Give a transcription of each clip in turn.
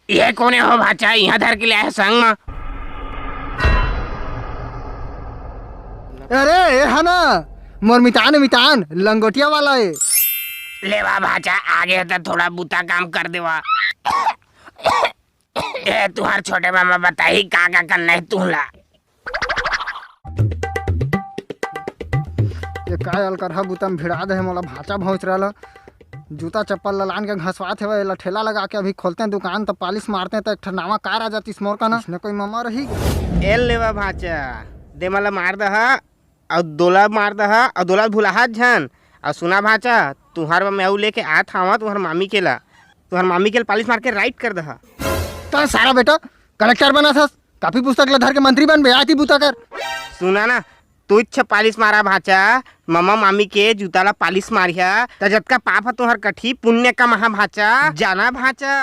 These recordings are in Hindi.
ये कोने हो भाचा, यहाँ धर के लाया संग में। अरे है ना मोर मितान लंगोटिया वाला है। लेवा भाचा आगे तो थोड़ा बूता काम कर देवा। ये तुहार छोटे मामा बताई का करना है तुहला। ये काय अलकर बुतम भिड़ा दे मोला भाचा भौंच रहा। जूता चप्पल ललान के घसवात है, ठेला लगा के अभी खोलते हैं दुकान तो पालिश मारते हैं तो एक नवा कार आ जाती मोर का ना। इसने कोई मामा रही एल लेवा भाचा दे मला मार दहा और दोला मार दहा और दोला भुलाहा झन। और सुना भाचा तुहार मैं लेके आत हवा तुहार मामी के ला, तुहार मामी के पालिश मार के राइट कर दहा। तो सारा बेटा कलेक्टर बना था, काफी पुस्तक ला धर के मंत्री बन बे आती बूता कर। सुना ना तू इच्छा पालिश मारा भाचा, मामा मामी के जूता ला पालिश मारिया तो जतका पाप है तुहार कठी पुण्य का महा भाचा जाना भाचा।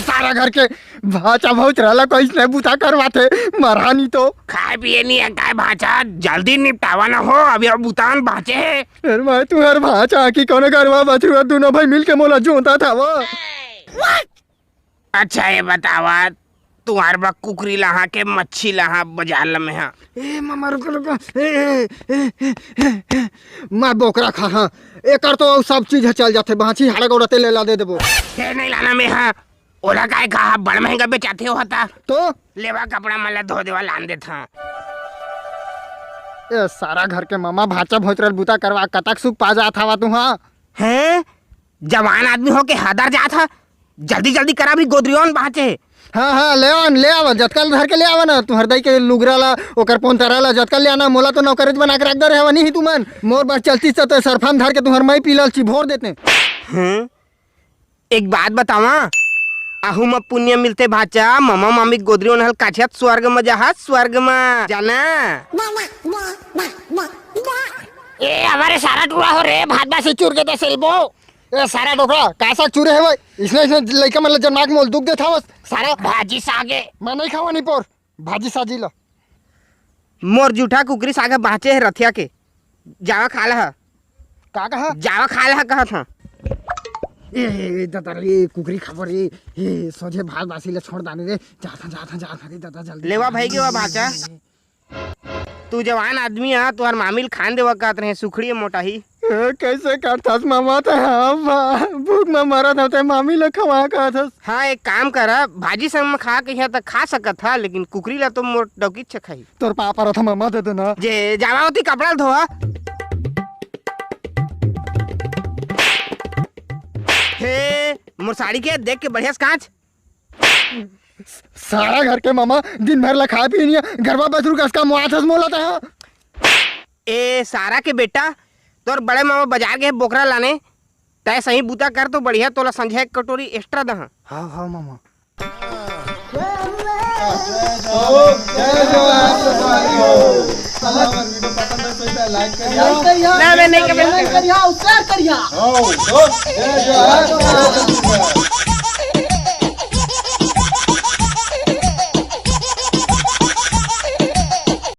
सारा घर के भाचा भौच रहा कोई नहीं बूता करवाते मरा नहीं तो खाए पिए नहीं है काय भाचा, जल्दी निपटावा ना हो अभी अब बुतान भाचे है। अरे मैं तुम्हार भाचा की कौन करवा बचरुआ दोनों भाई मिल के मोला जोता था वो। अच्छा ये बतावा तुम्हार बा कुकरी लहा के मच्छी लहा बाजार में है। ए मामा रुको मैं बोकरा खा हाँ एक तो सब चीज चल जाते बाछी हाड़ा गोड़ते ले ला दे देबो। ये नहीं लाना में है ओला काय कहा बड़ महंगा बेचाते हो था तो लेवा कपड़ा मला धो देवा लान दे था। ए सारा घर के मामा भाचा भोचरल बूता करवा कतक सुख पा जा था तू। हाँ हैं जवान आदमी हो के हदर जा था, जल्दी जल्दी करा भी गोदरियोन बाचे। हाँ ले आवा जतकल धर के ले आवा ना तू हरदई के लुगरा ला ओकर पोंतरा ला जतकल ले आना मोला तो नौकरी बना के रख दे रहे नहीं तू मन मोर बार चलती तो सरफान धर के तुम्हार मई पीलल चिभोर देते। एक बात बतावा आहू में पुण्य मिलते भाचा, मामा मामी गोदरियों नहल काछत स्वर्ग में जहाज स्वर्ग में जाना। ये हमारे सारा टूरा हो रे भात बासी चूर के सिलबो। ए सारा डोकरा कैसा चूरे है भाई इसने लड़का मतलब जन्माक मोल दुख दे था बस सारा भाजी सागे मैं नहीं खावा नहीं पोर भाजी साजी ला मोर जूठा कुकरी सागे बाचे है रथिया के जावा खा ला का कहा जावा खा ला कहा था। ए दादा रे कुकरी खबर रे ए सोझे भात बासी ले छोड़ दाने रे जाता रे दादा जल्दी लेवा भाई के वा भाचा तू जवान आदमी है तुहार मामिल खान देवा कहत रहे सुखड़ी मोटा ही कैसे करथस मामा तो हाँ भूख में मरा था ते मामी ले खवा कहथस। हाँ एक काम करा भाजी संग में खा के तो खा सकत था लेकिन कुकरी ला तो मोर डौकी छखाई तोर पापा रथा मामा दे देना जे जावा होती कपड़ा धोआ। हे मोर साड़ी के देख के बढ़िया कांच सारा घर के मामा दिन भर ला खा पी नहीं गरबा बजरू का मुआथस मोला था। ए सारा के बेटा तोर बड़े मामा बाजार गए बोकरा लाने तय सही बूता कर तो बढ़िया तोला संझा एक कटोरी एक्स्ट्रा दहा। हाँ मामा नहीं करिया